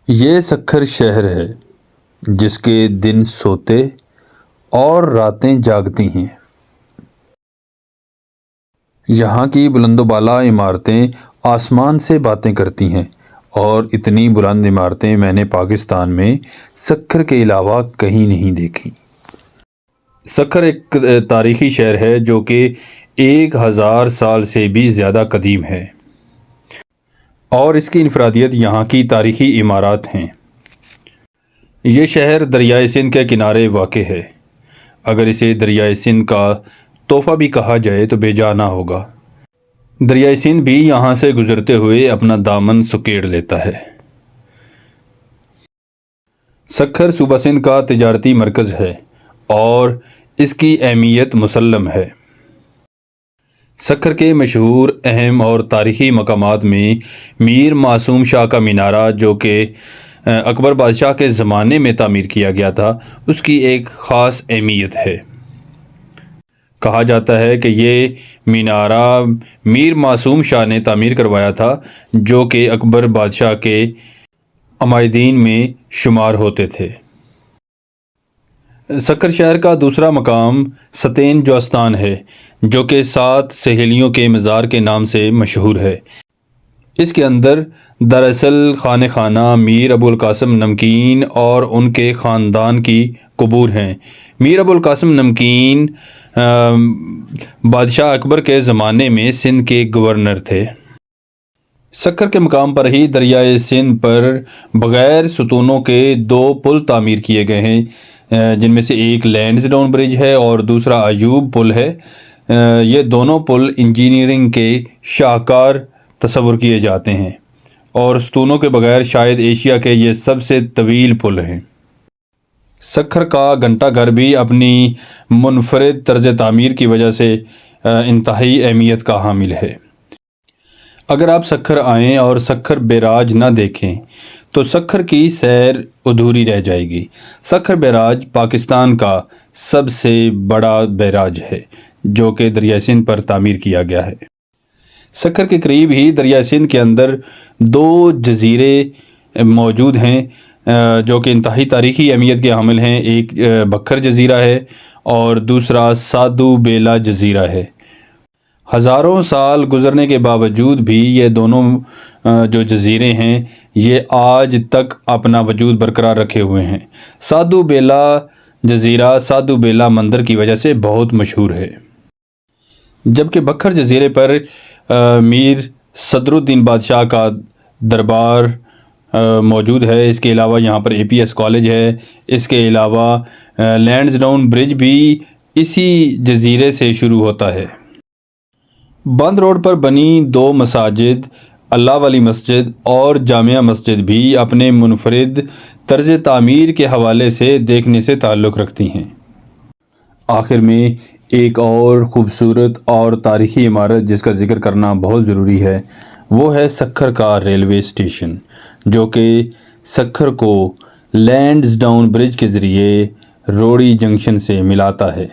یہ سکھر شہر ہے جس کے دن سوتے اور راتیں جاگتی ہیں۔ یہاں کی بلند و بالا عمارتیں آسمان سے باتیں کرتی ہیں، اور اتنی بلند عمارتیں میں نے پاکستان میں سکھر کے علاوہ کہیں نہیں دیکھی۔ سکھر ایک تاریخی شہر ہے جو کہ 1000 سال سے بھی زیادہ قدیم ہے، اور اس کی انفرادیت یہاں کی تاریخی عمارات ہیں۔ یہ شہر دریائے سندھ کے کنارے واقع ہے۔ اگر اسے دریائے سندھ کا تحفہ بھی کہا جائے تو بے جا نہ ہوگا۔ دریائے سندھ بھی یہاں سے گزرتے ہوئے اپنا دامن سکیڑ لیتا ہے۔ سکھر صوبہ سندھ کا تجارتی مرکز ہے اور اس کی اہمیت مسلم ہے۔ سکھر کے مشہور اہم اور تاریخی مقامات میں میر معصوم شاہ کا مینارہ، جو کہ اکبر بادشاہ کے زمانے میں تعمیر کیا گیا تھا، اس کی ایک خاص اہمیت ہے۔ کہا جاتا ہے کہ یہ مینارہ میر معصوم شاہ نے تعمیر کروایا تھا، جو کہ اکبر بادشاہ کے عمائدین میں شمار ہوتے تھے۔ سکھر شہر کا دوسرا مقام ستین جوستان ہے، جو کہ 7 سہیلیوں کے مزار کے نام سے مشہور ہے۔ اس کے اندر دراصل خانہ خانہ میر ابو القاسم نمکین اور ان کے خاندان کی قبور ہیں۔ میر ابو القاسم نمکین بادشاہ اکبر کے زمانے میں سندھ کے گورنر تھے۔ سکھر کے مقام پر ہی دریائے سندھ پر بغیر ستونوں کے 2 پل تعمیر کیے گئے ہیں، جن میں سے ایک لینڈز ڈاؤن برج ہے اور دوسرا ایوب پل ہے۔ یہ دونوں پل انجینئرنگ کے شاہکار تصور کیے جاتے ہیں، اور ستونوں کے بغیر شاید ایشیا کے یہ سب سے طویل پل ہیں۔ سکھر کا گھنٹہ گھر بھی اپنی منفرد طرز تعمیر کی وجہ سے انتہائی اہمیت کا حامل ہے۔ اگر آپ سکھر آئیں اور سکھر بیراج نہ دیکھیں تو سکھر کی سیر ادھوری رہ جائے گی۔ سکھر بیراج پاکستان کا سب سے بڑا بیراج ہے، جو کہ دریائے سندھ پر تعمیر کیا گیا ہے۔ سکھر کے قریب ہی دریائے سندھ کے اندر 2 جزیرے موجود ہیں جو کہ انتہائی تاریخی اہمیت کے حامل ہیں۔ ایک بکھر جزیرہ ہے اور دوسرا سادھو بیلا جزیرہ ہے۔ ہزاروں سال گزرنے کے باوجود بھی یہ دونوں جو جزیرے ہیں یہ آج تک اپنا وجود برقرار رکھے ہوئے ہیں۔ سادھو بیلا جزیرہ سادھو بیلا مندر کی وجہ سے بہت مشہور ہے، جبکہ بکھر جزیرے پر میر صدر الدین بادشاہ کا دربار موجود ہے۔ اس کے علاوہ یہاں پر APS کالج ہے۔ اس کے علاوہ لینڈز ڈاؤن برج بھی اسی جزیرے سے شروع ہوتا ہے۔ بند روڈ پر بنی 2 مساجد، اللہ والی مسجد اور جامعہ مسجد بھی اپنے منفرد طرز تعمیر کے حوالے سے دیکھنے سے تعلق رکھتی ہیں۔ آخر میں ایک اور خوبصورت اور تاریخی عمارت جس کا ذکر کرنا بہت ضروری ہے، وہ ہے سکھر کا ریلوے اسٹیشن، جو کہ سکھر کو لینڈز ڈاؤن برج کے ذریعے روڑی جنکشن سے ملاتا ہے۔